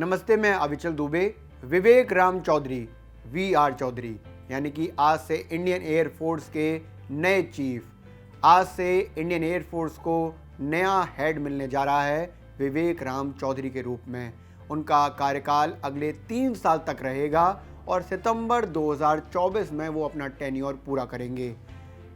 नमस्ते, मैं अविचल दुबे। विवेक राम चौधरी वीआर चौधरी यानी कि आज से इंडियन एयरफोर्स के नए चीफ, आज से इंडियन एयरफोर्स को नया हेड मिलने जा रहा है विवेक राम चौधरी के रूप में। उनका कार्यकाल अगले 3 साल तक रहेगा और सितंबर 2024 में वो अपना टेन्योर पूरा करेंगे।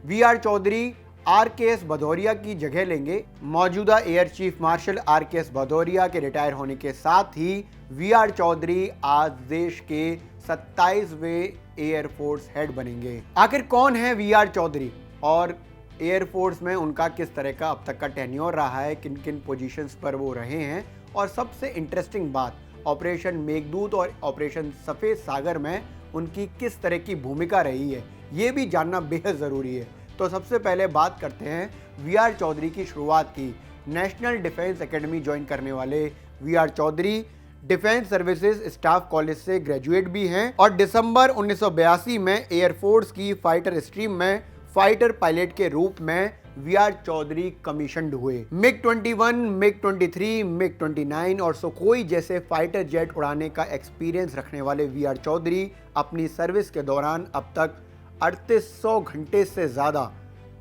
वीआर चौधरी आरकेएस भदौरिया की जगह लेंगे। मौजूदा air chief marshal RKS Bhadauria के रिटायर होने के साथ ही वीआर चौधरी आज देश के 27वें एयरफोर्स हेड बनेंगे। आखिर कौन है वीआर चौधरी और एयरफोर्स में उनका किस तरह का अब तक का टेन्योर रहा है, किन किन पोजीशंस पर वो रहे हैं, और सबसे इंटरेस्टिंग बात, ऑपरेशन मेघदूत और ऑपरेशन सफ़ेद सागर में उनकी किस तरह की भूमिका रही है, ये भी जानना बेहद ज़रूरी है। तो सबसे पहले बात करते हैं वीआर चौधरी की शुरुआत की। नेशनल डिफेंस एकेडमी ज्वाइन करने वाले VR Chaudhari Defence Services Staff College से ग्रेजुएट भी हैं और दिसंबर 1982 में एयरफोर्स की फाइटर स्ट्रीम में फाइटर पायलट के रूप में वीआर चौधरी कमीशन्ड हुए। मिग-21, मिग-23, मिग-29 और सुखोई जैसे फाइटर जेट उड़ाने का एक्सपीरियंस रखने वाले वीआर चौधरी अपनी सर्विस के दौरान अब तक 3800 घंटे से ज़्यादा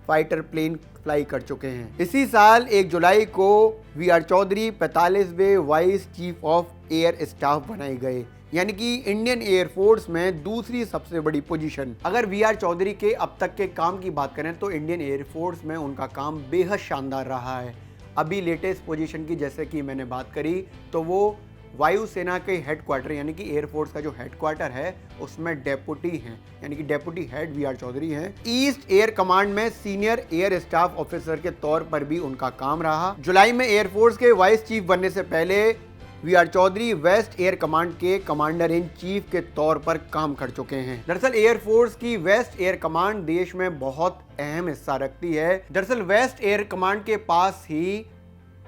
फाइटर प्लेन फ्लाई कर चुके हैं। इसी साल 1 जुलाई को वीआर चौधरी 45वें vice chief of air staff बनाए गए, यानी कि इंडियन एयरफोर्स में दूसरी सबसे बड़ी पोजीशन। अगर वीआर चौधरी के अब तक के काम की बात करें तो इंडियन एयरफोर्स में उनका काम बेहद शानदार रहा है। अभी लेटेस्ट पोजीशन की जैसे कि मैंने बात करी तो वो वायुसेना के हेडक्वार्टर यानी कि एयरफोर्स का जो हेडक्वार्टर है उसमें डेप्यूटी हैं, यानी कि डेप्यूटी हेड वीआर चौधरी हैं। ईस्ट एयर कमांड में सीनियर एयर स्टाफ ऑफिसर के तौर पर भी उनका काम रहा। जुलाई में एयरफोर्स के वाइस चीफ बनने से पहले VR Chaudhari West Air Command के कमांडर इन चीफ के तौर पर काम कर चुके हैं। दरअसल एयरफोर्स की वेस्ट एयर कमांड देश में बहुत अहम हिस्सा रखती है। दरअसल वेस्ट एयर कमांड के पास ही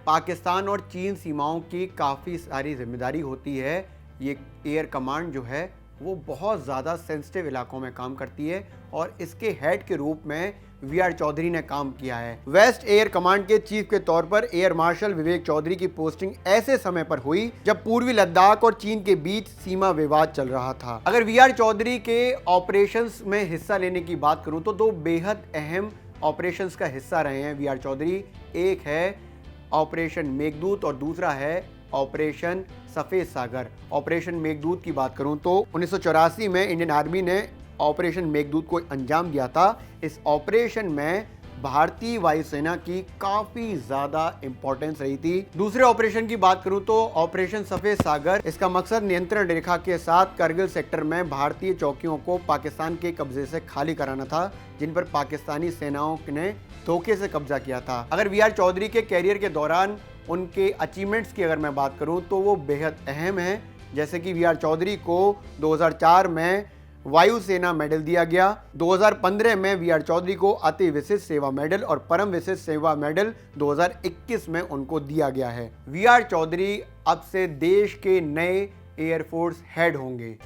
पाकिस्तान और चीन सीमाओं की काफ़ी सारी जिम्मेदारी होती है। ये एयर कमांड जो है वो बहुत ज़्यादा सेंसिटिव इलाकों में काम करती है और इसके हेड के रूप में वीआर चौधरी ने काम किया है। वेस्ट एयर कमांड के चीफ के तौर पर एयर मार्शल विवेक चौधरी की पोस्टिंग ऐसे समय पर हुई जब पूर्वी लद्दाख और चीन के बीच सीमा विवाद चल रहा था। अगर वीआर चौधरी के ऑपरेशंस में हिस्सा लेने की बात करूं तो 2 बेहद अहम ऑपरेशंस का हिस्सा रहे हैं वीआर चौधरी। एक है ऑपरेशन मेघदूत और दूसरा है ऑपरेशन सफ़ेद सागर। ऑपरेशन मेघदूत की बात करूं तो 1984 में इंडियन आर्मी ने ऑपरेशन मेघदूत को अंजाम दिया था। इस ऑपरेशन में भारतीय वायुसेना की काफ़ी ज़्यादा इंपॉर्टेंस रही थी। दूसरे ऑपरेशन की बात करूं तो ऑपरेशन सफ़ेद सागर, इसका मकसद नियंत्रण रेखा के साथ करगिल सेक्टर में भारतीय चौकियों को पाकिस्तान के कब्जे से खाली कराना था, जिन पर पाकिस्तानी सेनाओं ने धोखे से कब्जा किया था। अगर वीआर चौधरी के कैरियर के दौरान उनके अचीवमेंट्स की अगर मैं बात करूं तो वो बेहद अहम हैं। जैसे कि वीआर चौधरी को 2004 में वायुसेना मेडल दिया गया। 2015 में वीआर चौधरी को अति विशिष्ट सेवा मेडल और परम विशिष्ट सेवा मेडल 2021 में उनको दिया गया है। वीआर चौधरी अब से देश के नए एयरफोर्स हेड होंगे।